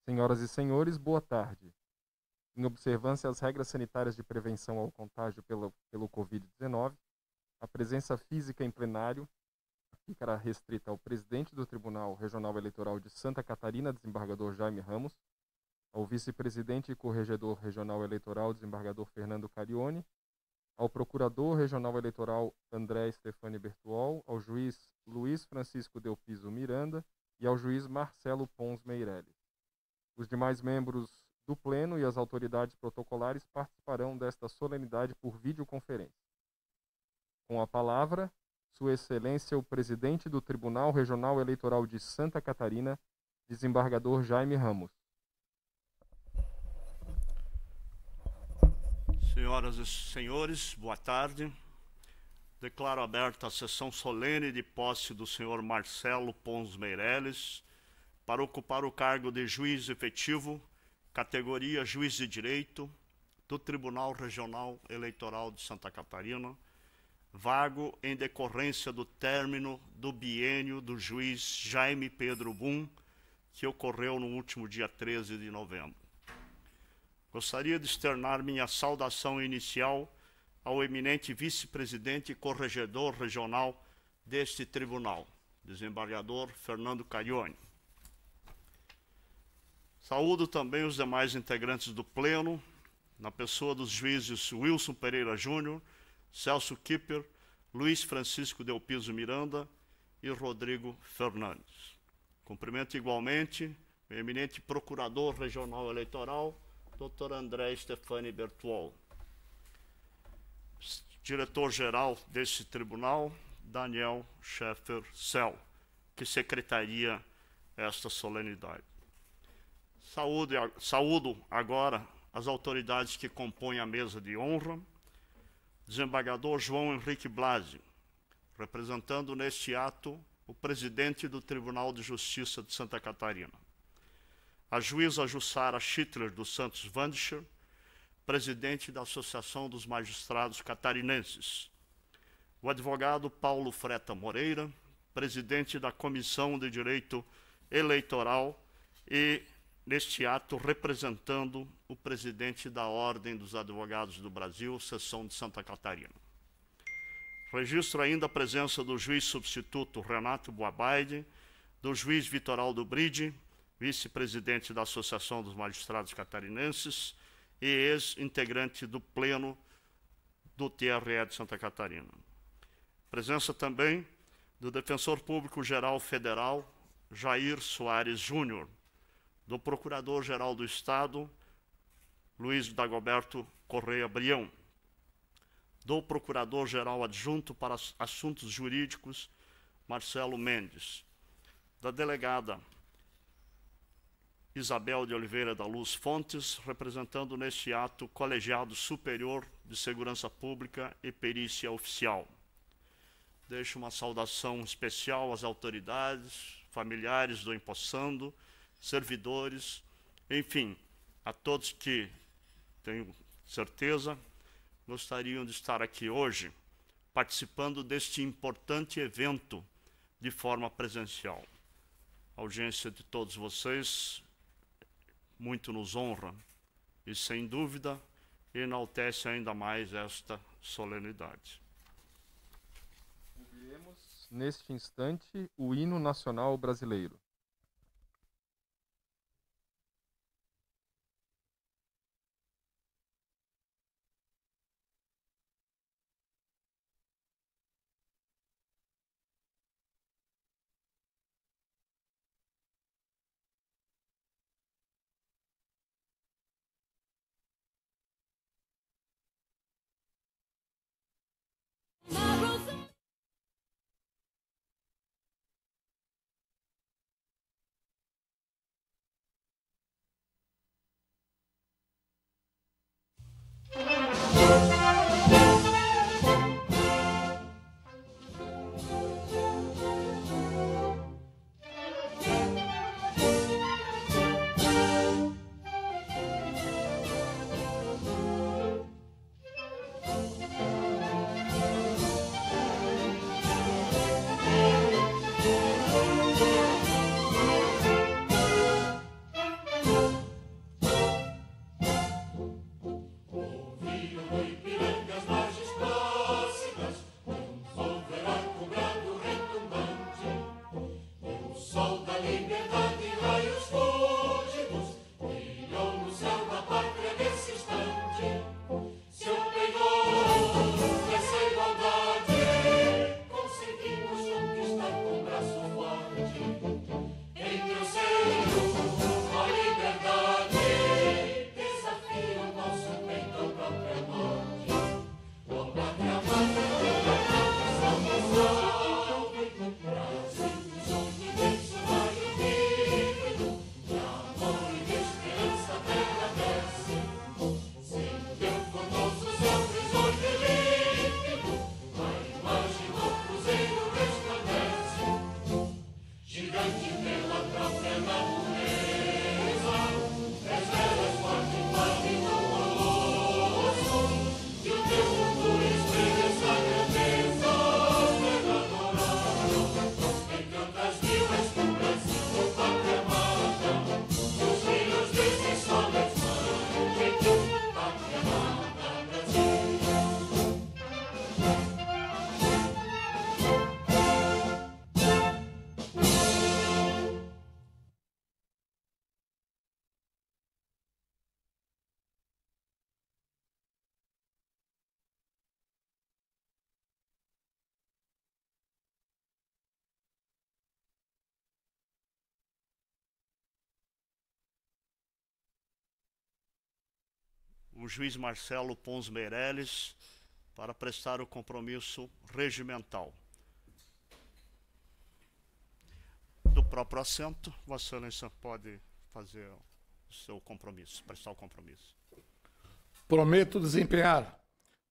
Senhoras e senhores, boa tarde. Em observância às regras sanitárias de prevenção ao contágio pelo Covid-19, a presença física em plenário ficará restrita ao presidente do Tribunal Regional Eleitoral de Santa Catarina, desembargador Jaime Ramos, ao vice-presidente e corregedor regional eleitoral, desembargador Fernando Carione, ao procurador regional eleitoral André Stefani Bertuol, ao juiz Luiz Francisco Del Piso Miranda e ao juiz Marcelo Pons Meirelles. Os demais membros do Pleno e as autoridades protocolares participarão desta solenidade por videoconferência. Com a palavra, Sua Excelência o Presidente do Tribunal Regional Eleitoral de Santa Catarina, desembargador Jaime Ramos. Senhoras e senhores, boa tarde. Declaro aberta a sessão solene de posse do senhor Marcelo Pons Meirelles para ocupar o cargo de juiz efetivo, categoria juiz de direito, do Tribunal Regional Eleitoral de Santa Catarina, vago em decorrência do término do biênio do juiz Jaime Pedro Bum, que ocorreu no último dia 13 de novembro. Gostaria de externar minha saudação inicial ao eminente vice-presidente e corregedor regional deste tribunal, desembargador Fernando Carione. Saúdo também os demais integrantes do Pleno, na pessoa dos juízes Wilson Pereira Júnior, Celso Kipper, Luiz Francisco Del Piso Miranda e Rodrigo Fernandes. Cumprimento igualmente o eminente procurador regional eleitoral, Dr. André Stefani Bertuol. Diretor-geral desse tribunal, Daniel Scheffer Cell, que secretaria esta solenidade. Saúdo agora as autoridades que compõem a mesa de honra. Desembargador João Henrique Blasi, representando neste ato o presidente do Tribunal de Justiça de Santa Catarina. A juíza Jussara Schittler dos Santos Vandischer, presidente da Associação dos Magistrados Catarinenses. O advogado Paulo Freta Moreira, presidente da Comissão de Direito Eleitoral e, neste ato, representando o presidente da Ordem dos Advogados do Brasil, seção de Santa Catarina. Registro ainda a presença do juiz substituto Renato Boabaide, do juiz Vitor Aldo Bride, vice-presidente da Associação dos Magistrados Catarinenses e ex-integrante do Pleno do TRE de Santa Catarina. Presença também do Defensor Público Geral Federal, Jair Soares Júnior, do Procurador-Geral do Estado, Luiz Dagoberto Correia Brião, do Procurador-Geral Adjunto para Assuntos Jurídicos, Marcelo Mendes, da delegada Isabel de Oliveira da Luz Fontes, representando neste ato o Colegiado Superior de Segurança Pública e Perícia Oficial. Deixo uma saudação especial às autoridades, familiares do empossando, servidores, enfim, a todos que, tenho certeza, gostariam de estar aqui hoje, participando deste importante evento de forma presencial. A audiência de todos vocês muito nos honra e, sem dúvida, enaltece ainda mais esta solenidade. Ouviremos, neste instante, o hino nacional brasileiro. o juiz Marcelo Pons Meirelles para prestar o compromisso regimental. Do próprio assento, Vossa Excelência pode fazer o seu compromisso, prestar o compromisso. Prometo desempenhar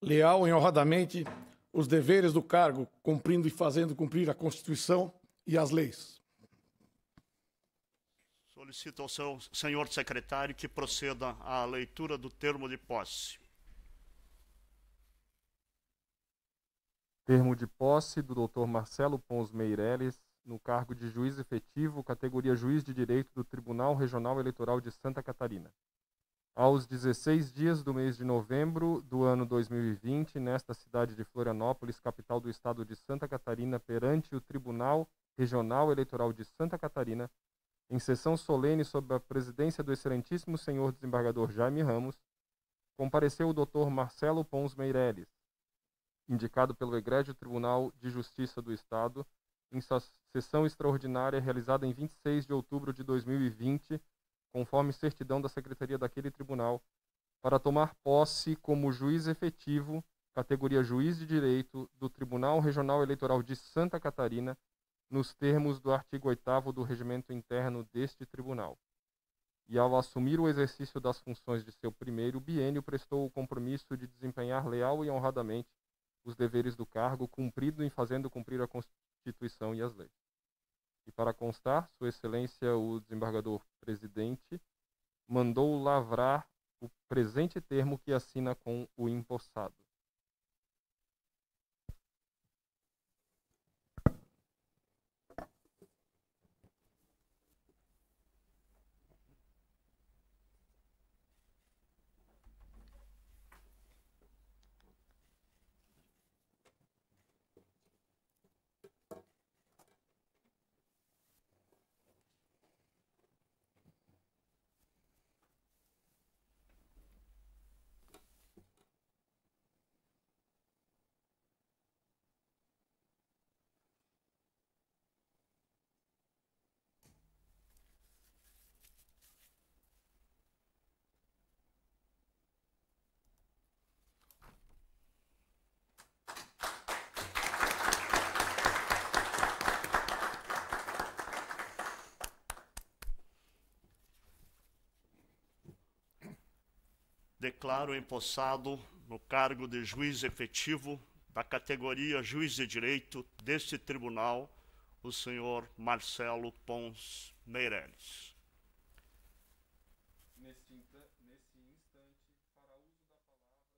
leal e honradamente os deveres do cargo, cumprindo e fazendo cumprir a Constituição e as leis. Solicito ao senhor secretário que proceda à leitura do termo de posse. Termo de posse do Dr. Marcelo Pons Meirelles, no cargo de juiz efetivo, categoria juiz de direito do Tribunal Regional Eleitoral de Santa Catarina. Aos 16 dias do mês de novembro do ano 2020, nesta cidade de Florianópolis, capital do estado de Santa Catarina, perante o Tribunal Regional Eleitoral de Santa Catarina, em sessão solene sob a presidência do excelentíssimo senhor desembargador Jaime Ramos, compareceu o Dr. Marcelo Pons Meirelles, indicado pelo Egrégio Tribunal de Justiça do Estado, em sua sessão extraordinária realizada em 26 de outubro de 2020, conforme certidão da Secretaria daquele Tribunal, para tomar posse como juiz efetivo, categoria juiz de direito do Tribunal Regional Eleitoral de Santa Catarina, nos termos do artigo 8º do Regimento Interno deste Tribunal. E ao assumir o exercício das funções de seu primeiro biênio, prestou o compromisso de desempenhar leal e honradamente os deveres do cargo, cumprido em fazendo cumprir a Constituição e as leis. E para constar, Sua Excelência, o desembargador presidente, mandou lavrar o presente termo que assina com o empossado. Declaro empossado no cargo de juiz efetivo da categoria juiz de direito deste tribunal, o senhor Marcelo Pons Meirelles. Nesse instante, fará uso da palavra Sua Excelência.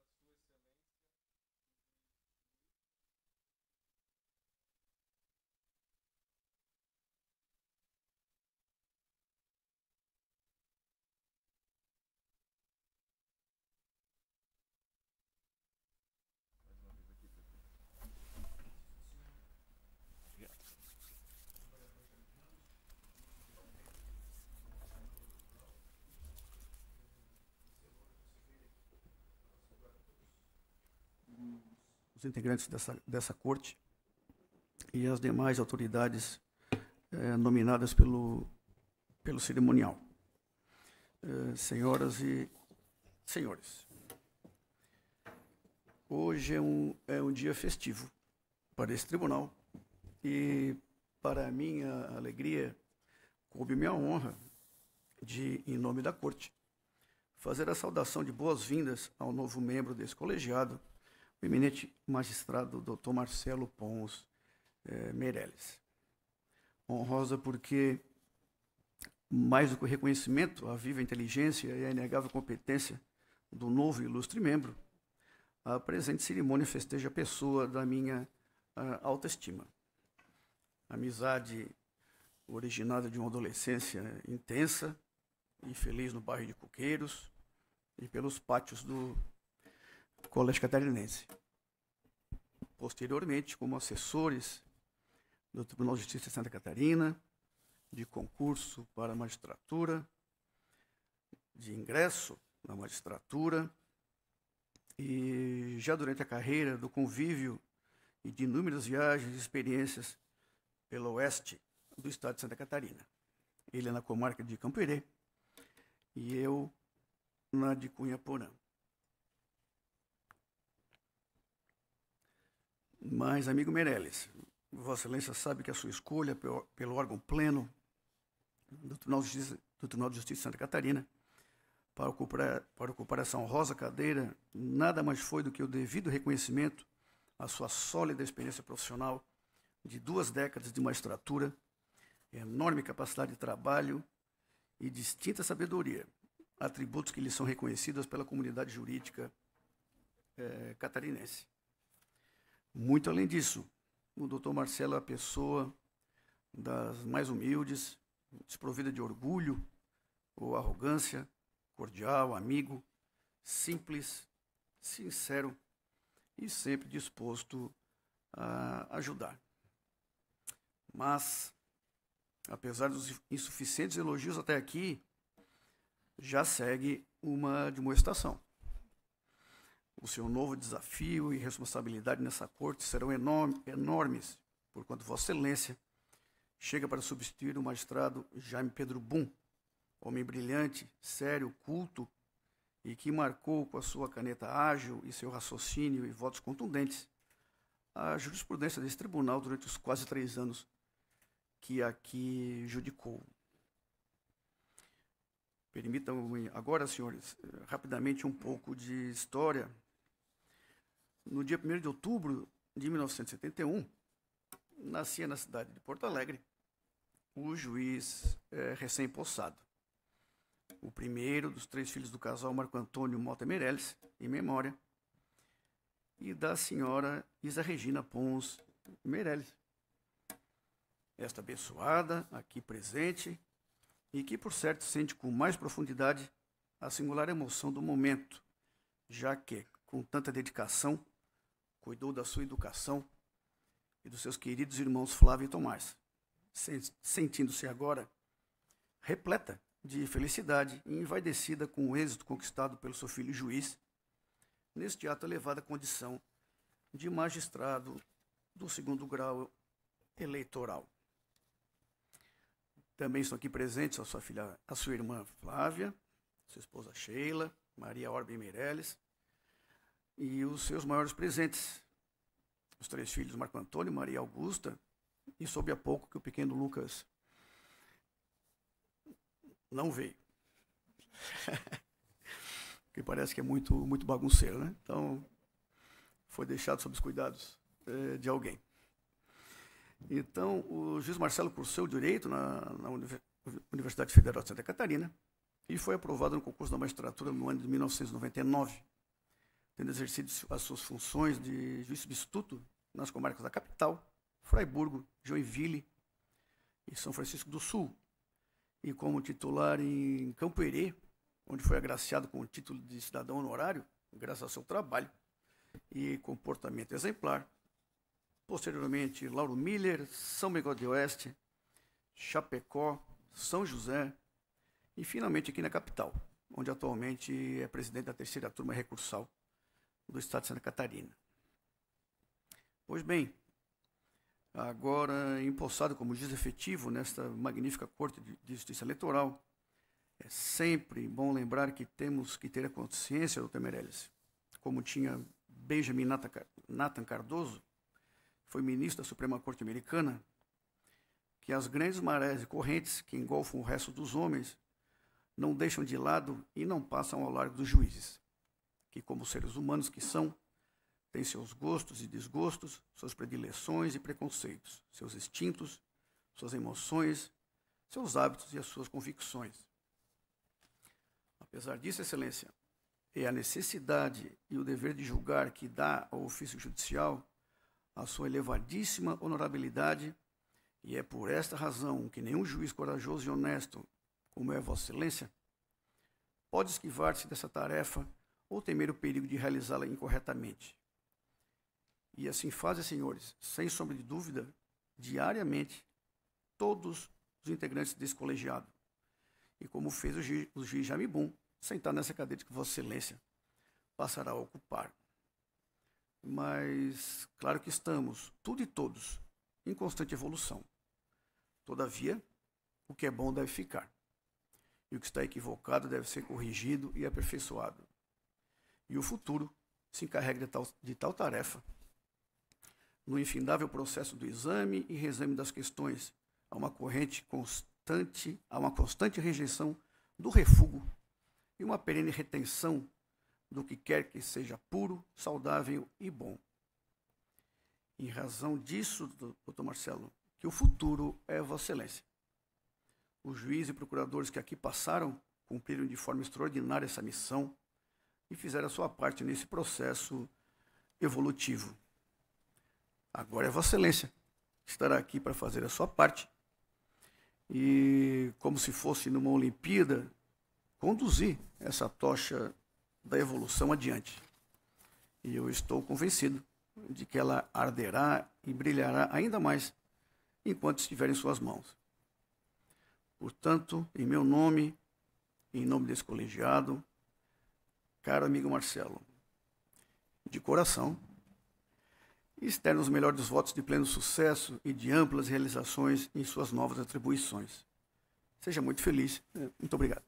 Os integrantes dessa corte e as demais autoridades nominadas pelo cerimonial. Senhoras e senhores, hoje é um dia festivo para esse tribunal e, para minha alegria, coube-me a honra de, em nome da corte, fazer a saudação de boas-vindas ao novo membro desse colegiado, o eminente magistrado Dr. Marcelo Pons Meirelles. Honrosa porque, mais do que o reconhecimento à viva inteligência e à inegável competência do novo e ilustre membro, a presente cerimônia festeja a pessoa da minha alta estima. Amizade originada de uma adolescência intensa e feliz no bairro de Coqueiros e pelos pátios do Colégio Catarinense. Posteriormente, como assessores do Tribunal de Justiça de Santa Catarina, de concurso para a magistratura, de ingresso na magistratura, e já durante a carreira do convívio e de inúmeras viagens e experiências pelo oeste do estado de Santa Catarina. Ele é na comarca de Campo Herê e eu na de Cunha Porã. Mas, amigo Meirelles, Vossa Excelência sabe que a sua escolha pelo órgão pleno do Tribunal de Justiça de Santa Catarina para ocupar essa honrosa cadeira nada mais foi do que o devido reconhecimento à sua sólida experiência profissional de 2 décadas de magistratura, enorme capacidade de trabalho e distinta sabedoria, atributos que lhe são reconhecidos pela comunidade jurídica catarinense. Muito além disso, o doutor Marcelo é a pessoa das mais humildes, desprovida de orgulho ou arrogância, cordial, amigo, simples, sincero e sempre disposto a ajudar. Mas, apesar dos insuficientes elogios até aqui, já segue uma admoestação. O seu novo desafio e responsabilidade nessa corte serão enormes, porquanto Vossa Excelência chega para substituir o magistrado Jaime Pedro Bum, homem brilhante, sério, culto, e que marcou com a sua caneta ágil e seu raciocínio e votos contundentes a jurisprudência desse tribunal durante os quase 3 anos que aqui judicou. Permitam-me agora, senhores, rapidamente um pouco de história. No dia 1º de outubro de 1971, nascia na cidade de Porto Alegre o juiz recém-possado, o primeiro dos 3 filhos do casal Marco Antônio Mota Meirelles, em memória, e da senhora Isa Regina Pons Meirelles. Esta abençoada, aqui presente, e que, por certo, sente com mais profundidade a singular emoção do momento, já que, com tanta dedicação, cuidou da sua educação e dos seus queridos irmãos Flávio e Tomás, sentindo-se agora repleta de felicidade e envaidecida com o êxito conquistado pelo seu filho juiz, neste ato elevado à condição de magistrado do 2º grau eleitoral. Também estão aqui presentes a sua irmã Flávia, sua esposa Sheila, Maria Orbe Meirelles, e os seus maiores presentes, os 3 filhos Marco Antônio, Maria Augusta, e soube há pouco que o pequeno Lucas não veio. Que parece que é muito bagunceiro, né? Então, foi deixado sob os cuidados de alguém. Então, o juiz Marcelo cursou Direito na Universidade Federal de Santa Catarina e foi aprovado no concurso da magistratura no ano de 1999, tendo exercido as suas funções de juiz substituto nas comarcas da capital, Fraiburgo, Joinville e São Francisco do Sul, e como titular em Campo Herê, onde foi agraciado com o título de cidadão honorário, graças ao seu trabalho e comportamento exemplar. Posteriormente, Lauro Miller, São Miguel de Oeste, Chapecó, São José e, finalmente, aqui na capital, onde atualmente é presidente da 3ª turma recursal do Estado de Santa Catarina. Pois bem, agora empossado como juiz efetivo nesta magnífica Corte de Justiça Eleitoral, é sempre bom lembrar que temos que ter a consciência, doutor Meirelles, como tinha Benjamin Nathan Cardoso, foi ministro da Suprema Corte Americana, que as grandes marés e correntes que engolfam o resto dos homens não deixam de lado e não passam ao largo dos juízes, que, como seres humanos que são, têm seus gostos e desgostos, suas predileções e preconceitos, seus instintos, suas emoções, seus hábitos e as suas convicções. Apesar disso, Excelência, é a necessidade e o dever de julgar que dá ao ofício judicial a sua elevadíssima honorabilidade, e é por esta razão que nenhum juiz corajoso e honesto, como é Vossa Excelência, pode esquivar-se dessa tarefa ou temer o perigo de realizá-la incorretamente. E assim fazem, senhores, sem sombra de dúvida, diariamente, todos os integrantes desse colegiado. E como fez o juiz Jaime Bum, sentar nessa cadeira que Vossa Excelência passará a ocupar. Mas, claro que estamos, tudo e todos, em constante evolução. Todavia, o que é bom deve ficar. E o que está equivocado deve ser corrigido e aperfeiçoado. E o futuro se encarrega de tal tarefa, no infindável processo do exame e reexame das questões, há uma constante rejeição do refúgio e uma perene retenção do que quer que seja puro, saudável e bom. Em razão disso, doutor Marcelo, que o futuro é Vossa Excelência. Os juízes e procuradores que aqui passaram cumpriram de forma extraordinária essa missão e fizeram a sua parte nesse processo evolutivo. Agora é Vossa Excelência que estará aqui para fazer a sua parte e, como se fosse numa Olimpíada, conduzir essa tocha da evolução adiante. E eu estou convencido de que ela arderá e brilhará ainda mais enquanto estiver em suas mãos. Portanto, em meu nome, em nome desse colegiado, caro amigo Marcelo, de coração, externo os melhores dos votos de pleno sucesso e de amplas realizações em suas novas atribuições. Seja muito feliz. Muito obrigado.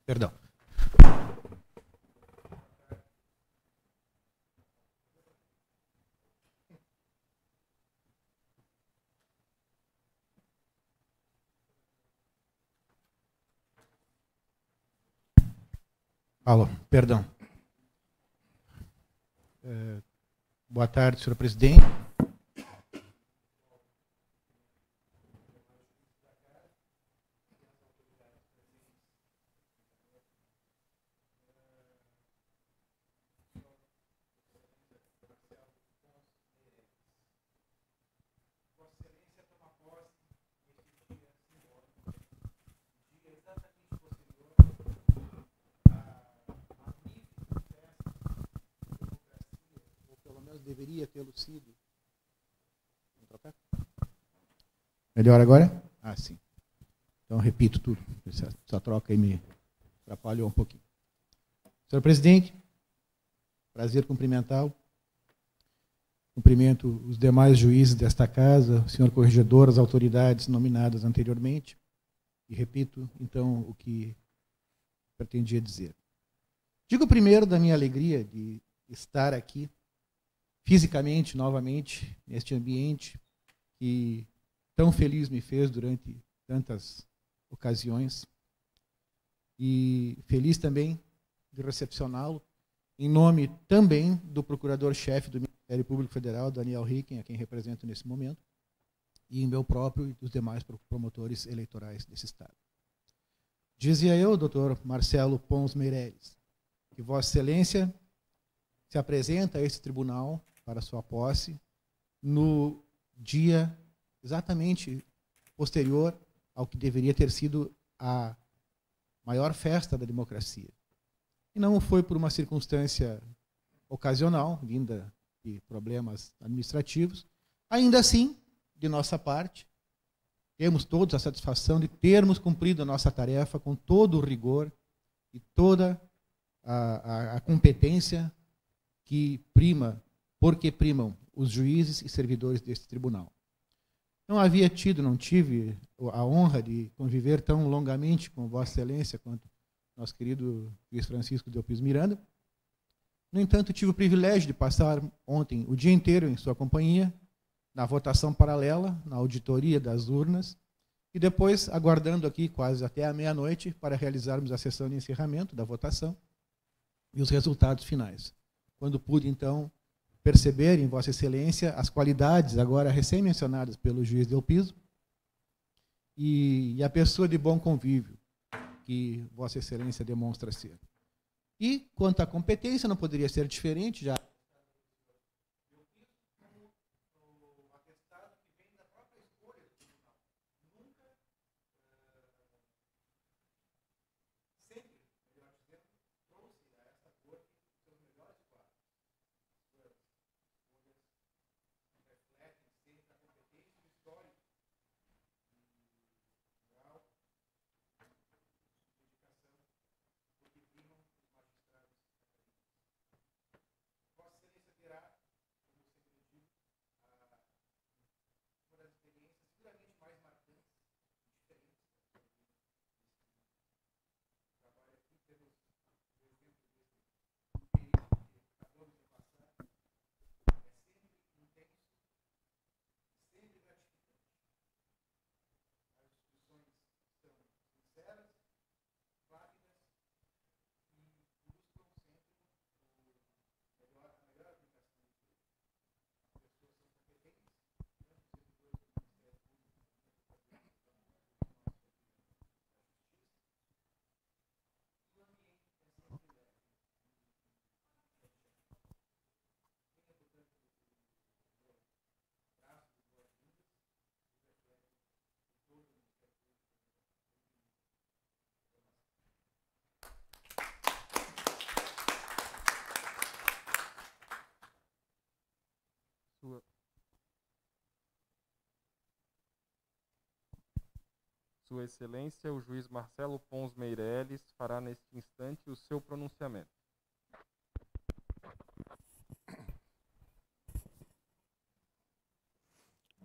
Perdão. Alô, perdão. Boa tarde, senhor presidente. Deveria tê-lo sido. Vamos trocar? Melhor agora? Ah, sim. Então, repito tudo. Essa troca aí me atrapalhou um pouquinho. Senhor presidente, prazer cumprimentá-lo. Cumprimento os demais juízes desta casa, o senhor corregedor, as autoridades nominadas anteriormente. E repito, então, o que pretendia dizer. Digo primeiro da minha alegria de estar aqui fisicamente, novamente, neste ambiente que tão feliz me fez durante tantas ocasiões. E feliz também de recepcioná-lo, em nome também do Procurador-Chefe do Ministério Público Federal, Daniel Ricken, a quem represento nesse momento, e em meu próprio e dos demais promotores eleitorais desse Estado. Dizia eu, doutor Marcelo Pons Meireles, que Vossa Excelência se apresenta a este tribunal para sua posse no dia exatamente posterior ao que deveria ter sido a maior festa da democracia. E não foi por uma circunstância ocasional, vinda de problemas administrativos. Ainda assim, de nossa parte, temos todos a satisfação de termos cumprido a nossa tarefa com todo o rigor e toda a competência que prima, porque primam os juízes e servidores deste tribunal. Não tive a honra de conviver tão longamente com Vossa Excelência quanto nosso querido juiz Francisco Delpis Miranda. No entanto, tive o privilégio de passar ontem o dia inteiro em sua companhia, na votação paralela, na auditoria das urnas, e depois aguardando aqui quase até a meia-noite para realizarmos a sessão de encerramento da votação e os resultados finais. Quando pude, então, perceber em Vossa Excelência as qualidades agora recém-mencionadas pelo juiz Delpiso e a pessoa de bom convívio, que Vossa Excelência demonstra ser. E, quanto à competência, não poderia ser diferente, já Sua Excelência, o juiz Marcelo Pons Meireles, fará neste instante o seu pronunciamento.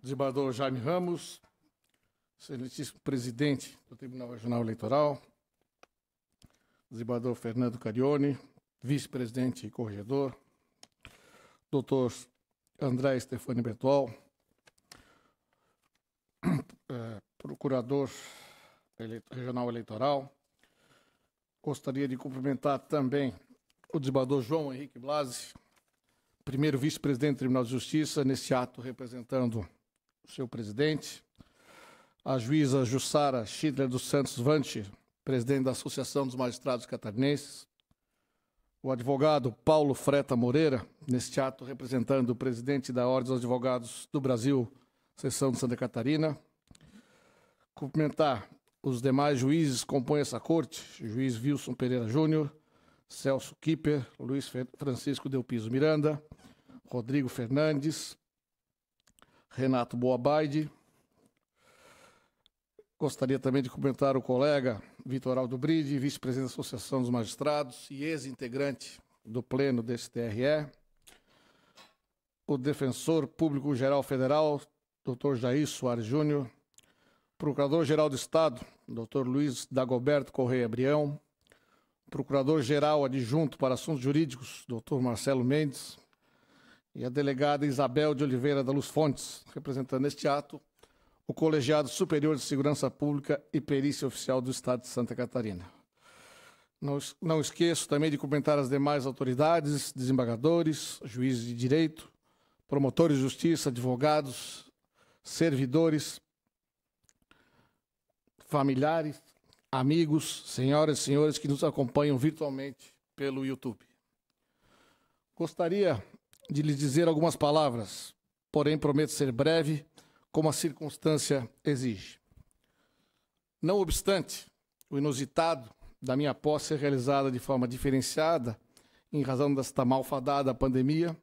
Desembargador Jaime Ramos, excelentíssimo presidente do Tribunal Regional Eleitoral, desembargador Fernando Carione, vice-presidente e corregedor, doutor André Stefani Bertol, procurador regional eleitoral. Gostaria de cumprimentar também o desembargador João Henrique Blasi, primeiro vice-presidente do Tribunal de Justiça, nesse ato representando o seu presidente, a juíza Jussara Schindler dos Santos Vanchi, presidente da Associação dos Magistrados Catarinenses, o advogado Paulo Freta Moreira, neste ato representando o presidente da Ordem dos Advogados do Brasil, seção de Santa Catarina. Cumprimentar os demais juízes que compõem essa corte, o juiz Wilson Pereira Júnior, Celso Kipper, Luiz Francisco Del Piso Miranda, Rodrigo Fernandes, Renato Boabaide. Gostaria também de cumprimentar o colega Vitor Aldo Bride, vice-presidente da Associação dos Magistrados e ex-integrante do Pleno desse TRE. O defensor público-geral federal, Dr. Jair Soares Júnior. Procurador-Geral do Estado, Dr. Luiz Dagoberto Correia Brião. Procurador-Geral Adjunto para Assuntos Jurídicos, Dr. Marcelo Mendes. E a delegada Isabel de Oliveira da Luz Fontes, representando neste ato o Colegiado Superior de Segurança Pública e Perícia Oficial do Estado de Santa Catarina. Não esqueço também de cumprimentar as demais autoridades, desembargadores, juízes de direito, promotores de justiça, advogados, servidores, familiares, amigos, senhoras e senhores que nos acompanham virtualmente pelo YouTube. Gostaria de lhes dizer algumas palavras, porém prometo ser breve, como a circunstância exige. Não obstante, o inusitado da minha posse ser realizada de forma diferenciada, em razão desta malfadada pandemia,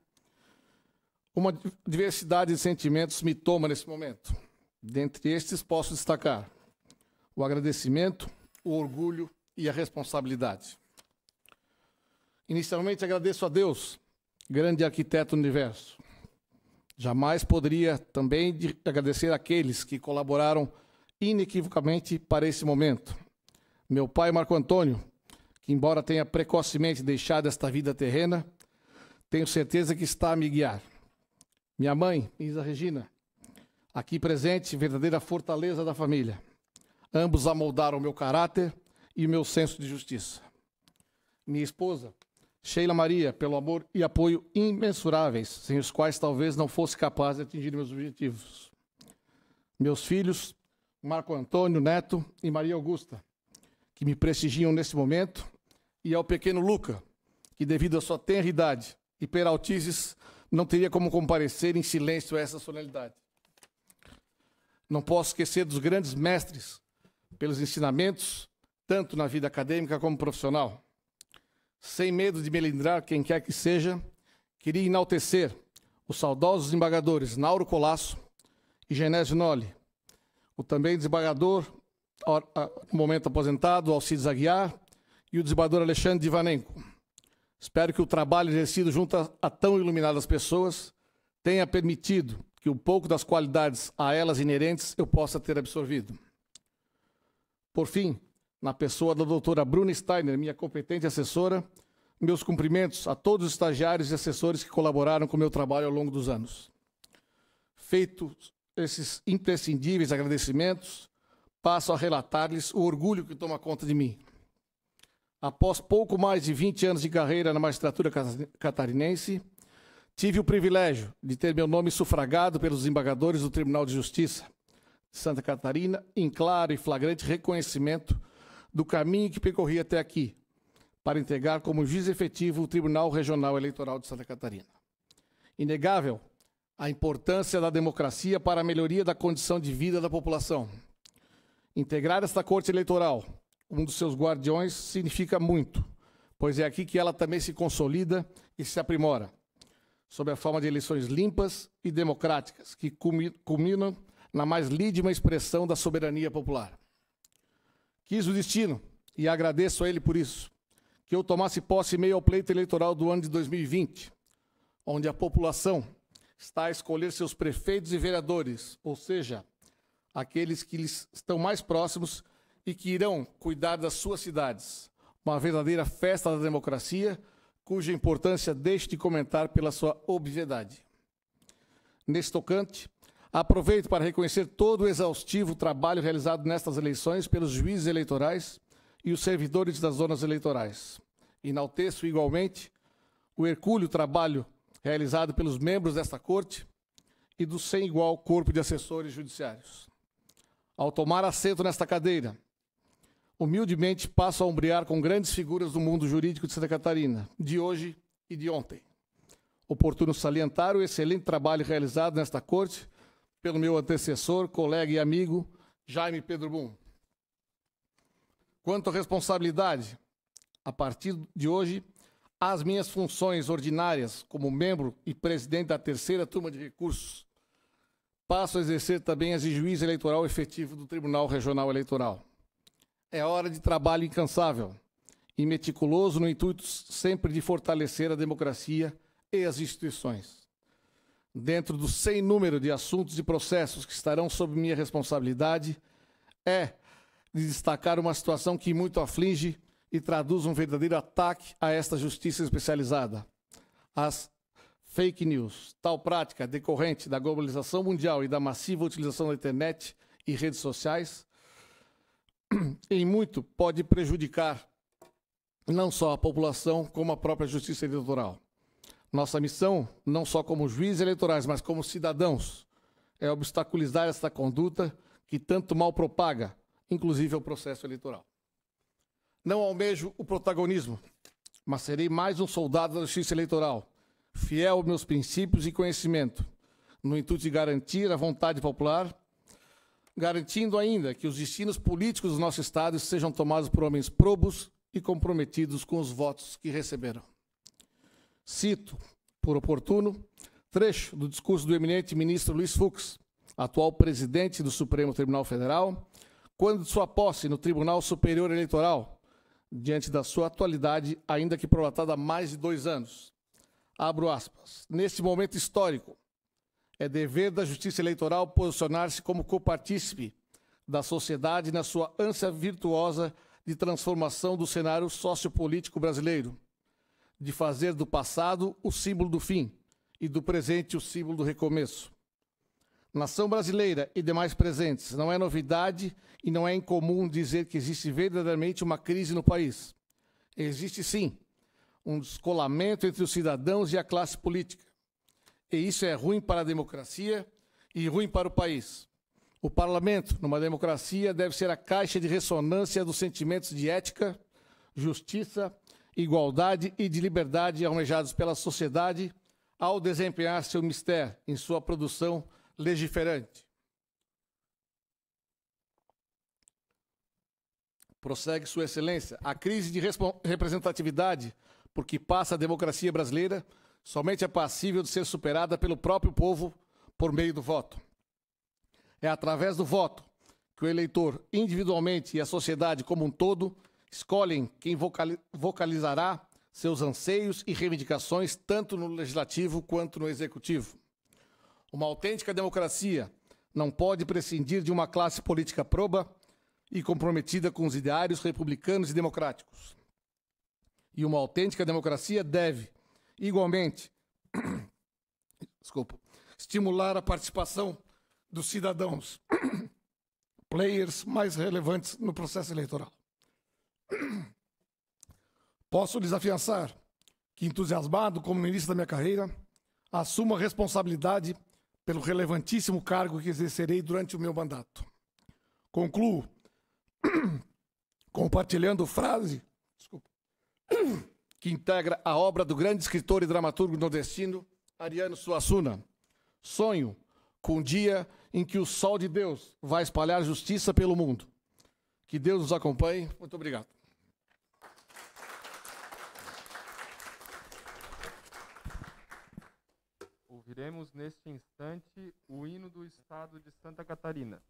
uma diversidade de sentimentos me toma nesse momento. Dentre estes, posso destacar o agradecimento, o orgulho e a responsabilidade. Inicialmente, agradeço a Deus, grande arquiteto do universo. Jamais poderia também agradecer àqueles que colaboraram inequivocamente para esse momento. Meu pai, Marco Antônio, que embora tenha precocemente deixado esta vida terrena, tenho certeza que está a me guiar. Minha mãe, Isa Regina, aqui presente, verdadeira fortaleza da família. Ambos amoldaram o meu caráter e o meu senso de justiça. Minha esposa, Sheila Maria, pelo amor e apoio imensuráveis, sem os quais talvez não fosse capaz de atingir meus objetivos. Meus filhos, Marco Antônio Neto e Maria Augusta, que me prestigiam nesse momento, e ao pequeno Luca, que devido à sua tenra idade e peraltices, não teria como comparecer em silêncio a essa solenidade. Não posso esquecer dos grandes mestres, pelos ensinamentos, tanto na vida acadêmica como profissional. Sem medo de melindrar quem quer que seja, queria enaltecer os saudosos desembargadores Nauro Colasso e Genésio Nolli, o também desembargador, no momento aposentado, Alcides Aguiar, e o desembargador Alexandre Divanenko. Espero que o trabalho exercido junto a tão iluminadas pessoas tenha permitido que um pouco das qualidades a elas inerentes eu possa ter absorvido. Por fim, na pessoa da doutora Bruna Steiner, minha competente assessora, meus cumprimentos a todos os estagiários e assessores que colaboraram com o meu trabalho ao longo dos anos. Feitos esses imprescindíveis agradecimentos, passo a relatar-lhes o orgulho que toma conta de mim. Após pouco mais de 20 anos de carreira na magistratura catarinense, tive o privilégio de ter meu nome sufragado pelos desembargadores do Tribunal de Justiça de Santa Catarina, em claro e flagrante reconhecimento do caminho que percorri até aqui, para integrar como juiz efetivo o Tribunal Regional Eleitoral de Santa Catarina. Inegável a importância da democracia para a melhoria da condição de vida da população. Integrar esta Corte Eleitoral, um dos seus guardiões, significa muito, pois é aqui que ela também se consolida e se aprimora, sob a forma de eleições limpas e democráticas, que culminam na mais lídima expressão da soberania popular. Quis o destino, e agradeço a ele por isso, que eu tomasse posse em meio ao pleito eleitoral do ano de 2020, onde a população está a escolher seus prefeitos e vereadores, ou seja, aqueles que lhes estão mais próximos e que irão cuidar das suas cidades. Uma verdadeira festa da democracia, cuja importância deixo de comentar pela sua obviedade. Nesse tocante, aproveito para reconhecer todo o exaustivo trabalho realizado nestas eleições pelos juízes eleitorais e os servidores das zonas eleitorais. Enalteço igualmente o hercúleo trabalho realizado pelos membros desta Corte e do sem igual corpo de assessores judiciários. Ao tomar assento nesta cadeira, humildemente passo a ombrear com grandes figuras do mundo jurídico de Santa Catarina, de hoje e de ontem. Oportuno salientar o excelente trabalho realizado nesta Corte pelo meu antecessor, colega e amigo, Jaime Pedro Bum. Quanto à responsabilidade, a partir de hoje, as minhas funções ordinárias como membro e presidente da terceira turma de recursos, passo a exercer também as de juiz eleitoral efetivo do Tribunal Regional Eleitoral. É hora de trabalho incansável e meticuloso no intuito sempre de fortalecer a democracia e as instituições. Dentro do sem número de assuntos e processos que estarão sob minha responsabilidade, é de destacar uma situação que muito aflige e traduz um verdadeiro ataque a esta justiça especializada. As fake news, tal prática decorrente da globalização mundial e da massiva utilização da internet e redes sociais, em muito pode prejudicar não só a população, como a própria justiça eleitoral. Nossa missão, não só como juízes eleitorais, mas como cidadãos, é obstaculizar esta conduta que tanto mal propaga, inclusive o processo eleitoral. Não almejo o protagonismo, mas serei mais um soldado da justiça eleitoral, fiel aos meus princípios e conhecimento, no intuito de garantir a vontade popular, garantindo ainda que os destinos políticos do nosso Estado sejam tomados por homens probos e comprometidos com os votos que receberam. Cito, por oportuno, trecho do discurso do eminente ministro Luiz Fux, atual presidente do Supremo Tribunal Federal, quando de sua posse no Tribunal Superior Eleitoral, diante da sua atualidade, ainda que prolatada há mais de 2 anos. Abro aspas. Neste momento histórico, é dever da Justiça Eleitoral posicionar-se como copartícipe da sociedade na sua ânsia virtuosa de transformação do cenário sociopolítico brasileiro, de fazer do passado o símbolo do fim e do presente o símbolo do recomeço. Nação brasileira e demais presentes, não é novidade e não é incomum dizer que existe verdadeiramente uma crise no país. Existe, sim, um descolamento entre os cidadãos e a classe política. E isso é ruim para a democracia e ruim para o país. O parlamento, numa democracia, deve ser a caixa de ressonância dos sentimentos de ética, justiça, igualdade e de liberdade almejados pela sociedade ao desempenhar seu mistério em sua produção legiferante. Prossegue Sua Excelência. A crise de representatividade por que passa a democracia brasileira somente é passível de ser superada pelo próprio povo por meio do voto. É através do voto que o eleitor, individualmente e a sociedade como um todo, escolhem quem vocalizará seus anseios e reivindicações tanto no legislativo quanto no executivo. Uma autêntica democracia não pode prescindir de uma classe política proba e comprometida com os ideários republicanos e democráticos. E uma autêntica democracia deve, igualmente, estimular a participação dos cidadãos, players mais relevantes no processo eleitoral. Posso lhes afiançar que, entusiasmado como no início da minha carreira, assumo a responsabilidade pelo relevantíssimo cargo que exercerei durante o meu mandato. Concluo compartilhando frase que integra a obra do grande escritor e dramaturgo nordestino Ariano Suassuna. Sonho com o dia em que o sol de Deus vai espalhar justiça pelo mundo. Que Deus nos acompanhe. Muito obrigado. Ouviremos neste instante o hino do Estado de Santa Catarina.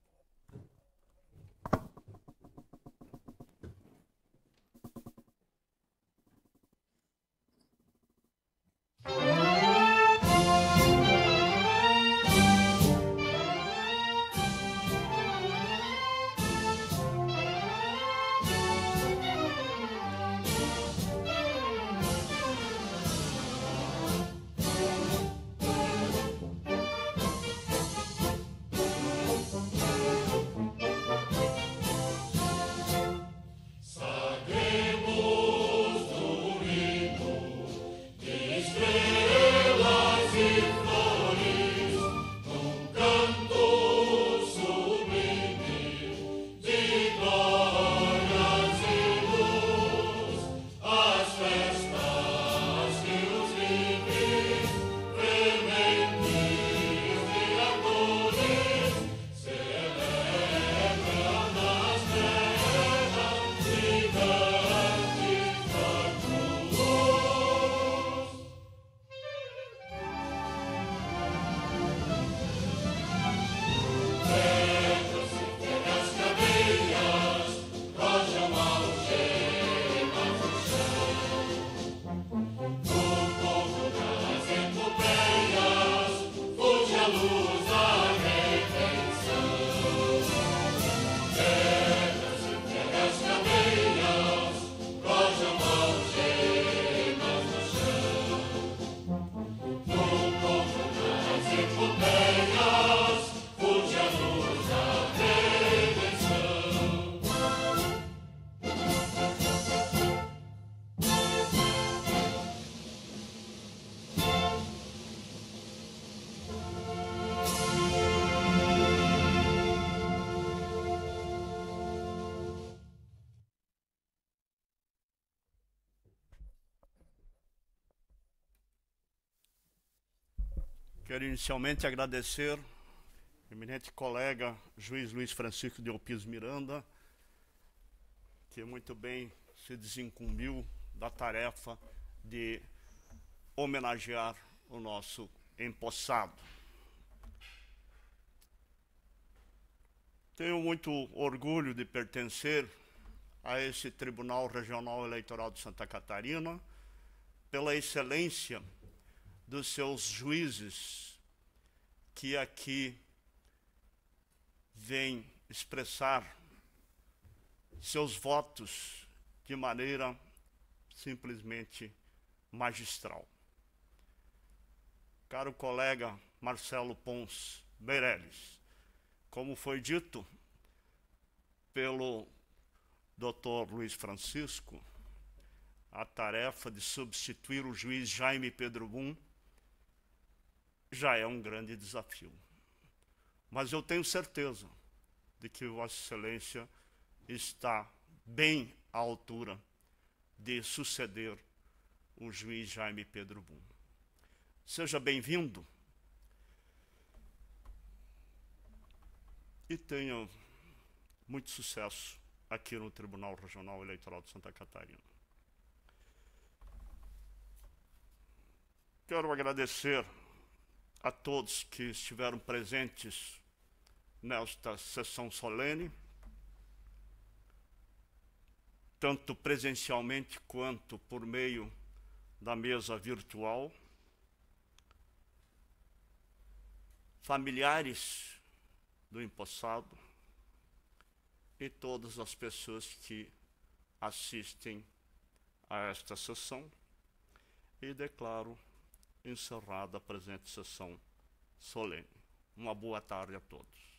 Quero inicialmente agradecer ao eminente colega, juiz Luiz Francisco de Elpiso Miranda, que muito bem se desincumbiu da tarefa de homenagear o nosso empossado. Tenho muito orgulho de pertencer a esse Tribunal Regional Eleitoral de Santa Catarina, pela excelência dos seus juízes, que aqui vêm expressar seus votos de maneira simplesmente magistral. Caro colega Marcelo Pons Meirelles, como foi dito pelo Dr. Luiz Francisco, a tarefa de substituir o juiz Jaime Pedro Gum já é um grande desafio. Mas eu tenho certeza de que Vossa Excelência está bem à altura de suceder o juiz Jaime Pedro Brum. Seja bem-vindo e tenha muito sucesso aqui no Tribunal Regional Eleitoral de Santa Catarina. Quero agradecer a todos que estiveram presentes nesta sessão solene, tanto presencialmente quanto por meio da mesa virtual, familiares do empossado e todas as pessoas que assistem a esta sessão, e declaro encerrada a presente sessão solene. Uma boa tarde a todos.